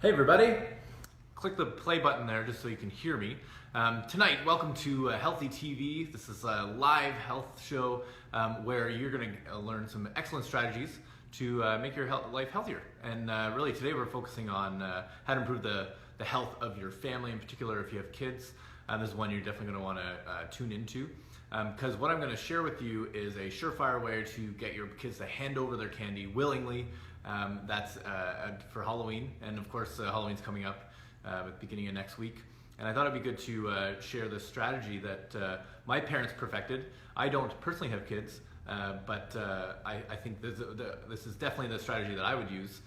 Hey everybody, click the play button there just so you can hear me. Tonight, welcome to Healthy TV. This is a live health show where you're going to learn some excellent strategies to make your life healthier. And really today we're focusing on how to improve the health of your family, in particular if you have kids. This is one you're definitely going to want to tune into. Because what I'm going to share with you is a surefire way to get your kids to hand over their candy willingly. That's for Halloween, and of course Halloween's coming up at the beginning of next week. And I thought it'd be good to share this strategy that my parents perfected. I don't personally have kids, but I think this is definitely the strategy that I would use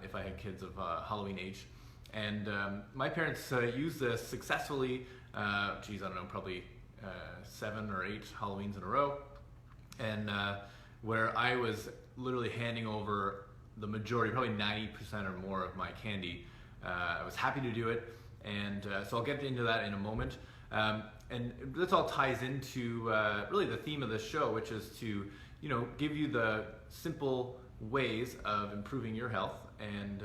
if I had kids of Halloween age. And my parents used this successfully, I don't know, probably 7 or 8 Halloweens in a row, and where I was literally handing over the majority, probably 90% or more of my candy. I was happy to do it, and so I'll get into that in a moment. And this all ties into really the theme of this show, which is to give you the simple ways of improving your health. And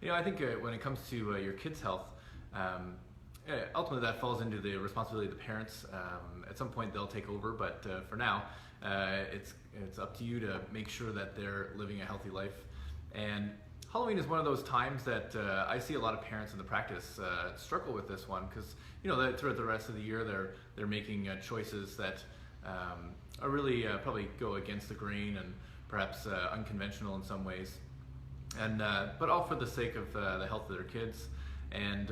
I think when it comes to your kids' health, ultimately that falls into the responsibility of the parents. At some point they'll take over, but for now it's up to you to make sure that they're living a healthy life. And Halloween is one of those times that I see a lot of parents in the practice struggle with this one, because throughout the rest of the year they're making choices that are really probably go against the grain and perhaps unconventional in some ways, and but all for the sake of the health of their kids. And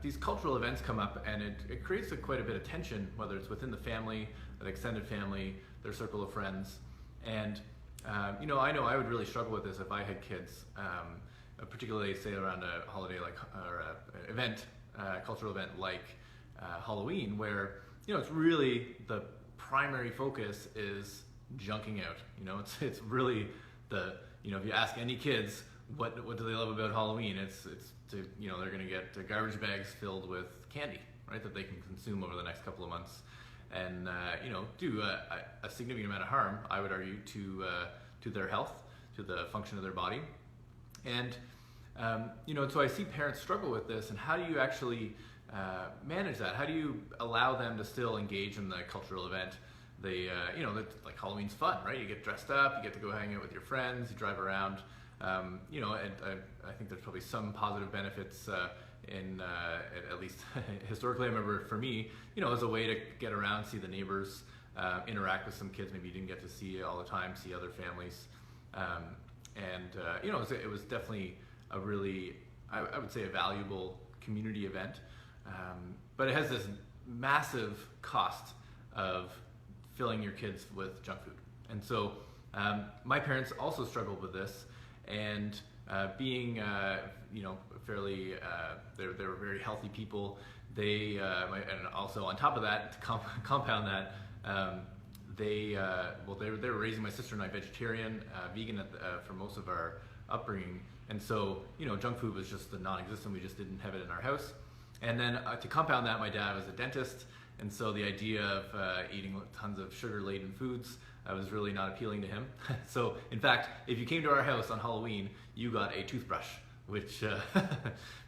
these cultural events come up, and it creates quite a bit of tension, whether it's within the family, an extended family, their circle of friends. And I know I would really struggle with this if I had kids, particularly say around a holiday or an event, cultural event like Halloween, where it's really the primary focus is junking out. It's really if you ask any kids what do they love about Halloween, it's they're going to get garbage bags filled with candy, right, that they can consume over the next couple of months, and do a significant amount of harm, I would argue, to their health, to the function of their body. And so I see parents struggle with this, and how do you actually manage that? How do you allow them to still engage in the cultural event? They like Halloween's fun, right? You get dressed up, you get to go hang out with your friends, you drive around. And I think there's probably some positive benefits at least historically. I remember for me, as a way to get around, see the neighbors, interact with some kids maybe you didn't get to see all the time, see other families, it was definitely a really, I would say, a valuable community event, but it has this massive cost of filling your kids with junk food. And so my parents also struggled with this. And being fairly, they were very healthy people. They and also on top of that, to compound that, they were raising my sister and I vegetarian, vegan for most of our upbringing, and so junk food was just non-existent. We just didn't have it in our house. And then to compound that, my dad was a dentist, and so the idea of eating tons of sugar-laden foods was really not appealing to him. So, in fact, if you came to our house on Halloween, you got a toothbrush, which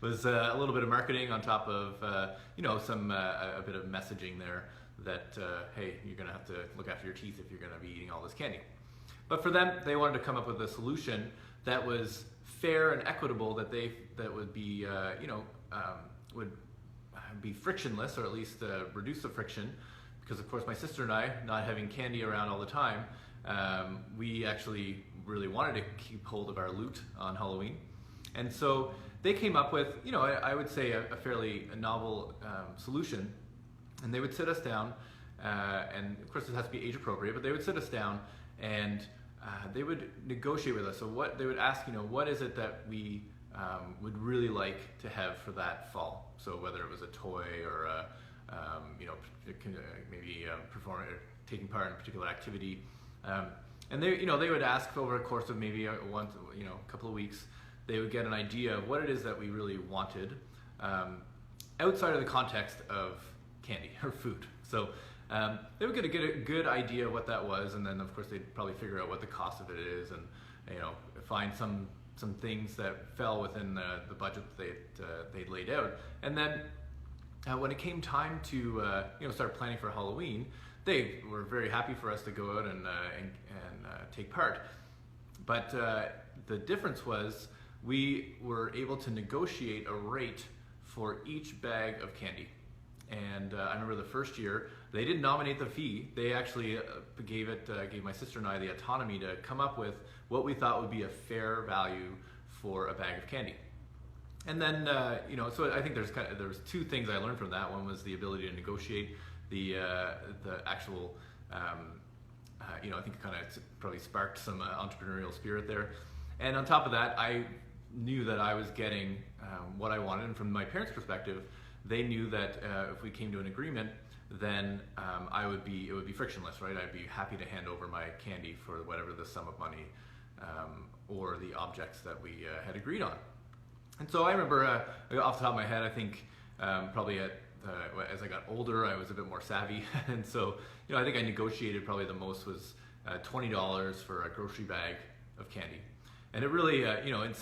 was a little bit of marketing on top of, some a bit of messaging there that, hey, you're going to have to look after your teeth if you're going to be eating all this candy. But for them, they wanted to come up with a solution that was fair and equitable, that would be, would be frictionless, or at least reduce the friction. Because of course my sister and I, not having candy around all the time, we actually really wanted to keep hold of our loot on Halloween. And so they came up with, I would say a fairly novel solution. And they would sit us down, and of course it has to be age appropriate, but they would sit us down and they would negotiate with us. So what they would ask, what is it that we would really like to have for that fall? So whether it was a toy or maybe taking part in a particular activity, and they would ask over a course of maybe a couple of weeks. They would get an idea of what it is that we really wanted, outside of the context of candy or food. So they would get a good idea of what that was, and then of course they'd probably figure out what the cost of it is, and find some some things that fell within the budget that they'd laid out. And then when it came time to start planning for Halloween, they were very happy for us to go out and take part. But the difference was we were able to negotiate a rate for each bag of candy. And I remember the first year, they didn't nominate the fee. They actually gave my sister and I the autonomy to come up with what we thought would be a fair value for a bag of candy. And then, so I think there was two things I learned from that. One was the ability to negotiate the actual, I think it kind of probably sparked some entrepreneurial spirit there. And on top of that, I knew that I was getting what I wanted. And from my parents' perspective, they knew that if we came to an agreement, then it would be frictionless, right? I'd be happy to hand over my candy for whatever the sum of money or the objects that we had agreed on. And so I remember, off the top of my head, I think probably as I got older, I was a bit more savvy, and so I think I negotiated probably the most was $20 for a grocery bag of candy, and it really, in a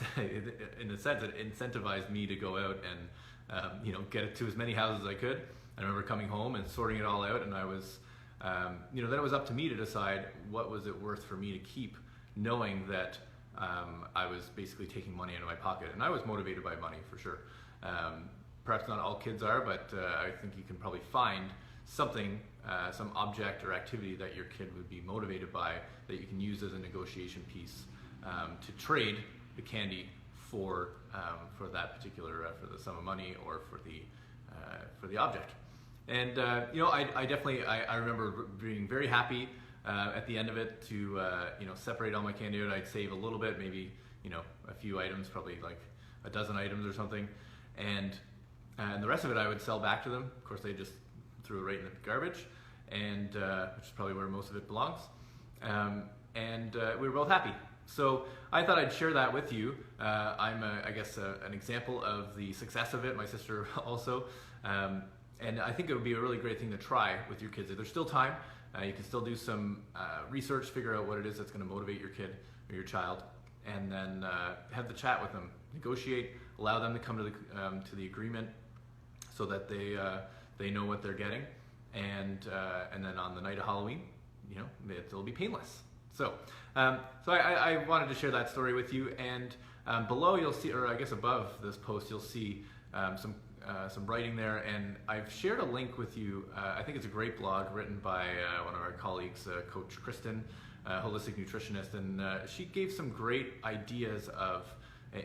sense, it incentivized me to go out and get it to as many houses as I could. I remember coming home and sorting it all out, and I was, then it was up to me to decide what was it worth for me to keep, knowing that I was basically taking money out of my pocket, and I was motivated by money for sure. Perhaps not all kids are, but I think you can probably find something, some object or activity that your kid would be motivated by that you can use as a negotiation piece to trade the candy for that particular for the sum of money or for the object. And I definitely I remember being very happy at the end of it to separate all my candy out. I'd save a little bit, maybe a few items, probably like a dozen items or something, and the rest of it I would sell back to them. Of course, they just threw it right in the garbage, and which is probably where most of it belongs. And we were both happy. So I thought I'd share that with you. I'm an example of the success of it. My sister also. And I think it would be a really great thing to try with your kids. If there's still time, you can still do some research, figure out what it is that's going to motivate your kid or your child, and then have the chat with them, negotiate, allow them to come to the agreement, so that they know what they're getting, and then on the night of Halloween, it'll be painless. So I wanted to share that story with you, and below you'll see, or I guess above this post, you'll see some writing there, and I've shared a link with you. I think it's a great blog written by one of our colleagues, Coach Kristen, holistic nutritionist, and she gave some great ideas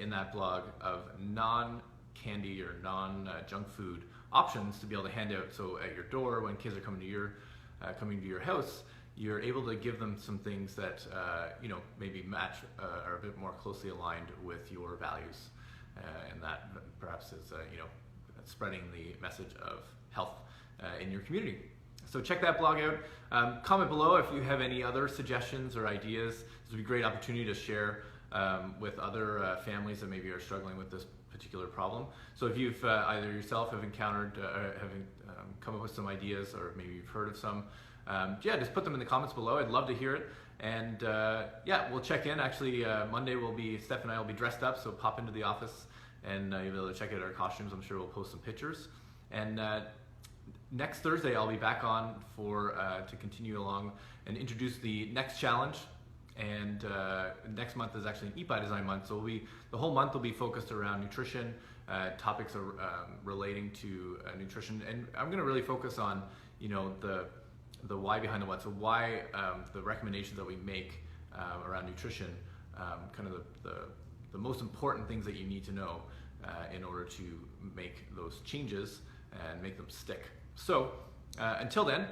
in that blog of non-candy or non-junk food options to be able to hand out. So at your door, when kids are coming to your house, you're able to give them some things that maybe match are a bit more closely aligned with your values, and that perhaps is spreading the message of health in your community. So check that blog out. Comment below if you have any other suggestions or ideas. This would be a great opportunity to share with other families that maybe are struggling with this particular problem. So if you've either yourself have encountered, come up with some ideas, or maybe you've heard of some, just put them in the comments below. I'd love to hear it. And we'll check in. Actually, Monday Steph and I will be dressed up, so pop into the office and you'll be able to check out our costumes. I'm sure we'll post some pictures. And next Thursday, I'll be back on to continue along and introduce the next challenge. And next month is actually an Eat by Design month, so the whole month will be focused around nutrition, topics relating to nutrition, and I'm going to really focus on the why behind the what. So why the recommendations that we make around nutrition, kind of the most important things that you need to know in order to make those changes and make them stick. So until then,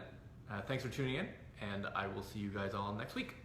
thanks for tuning in, and I will see you guys all next week.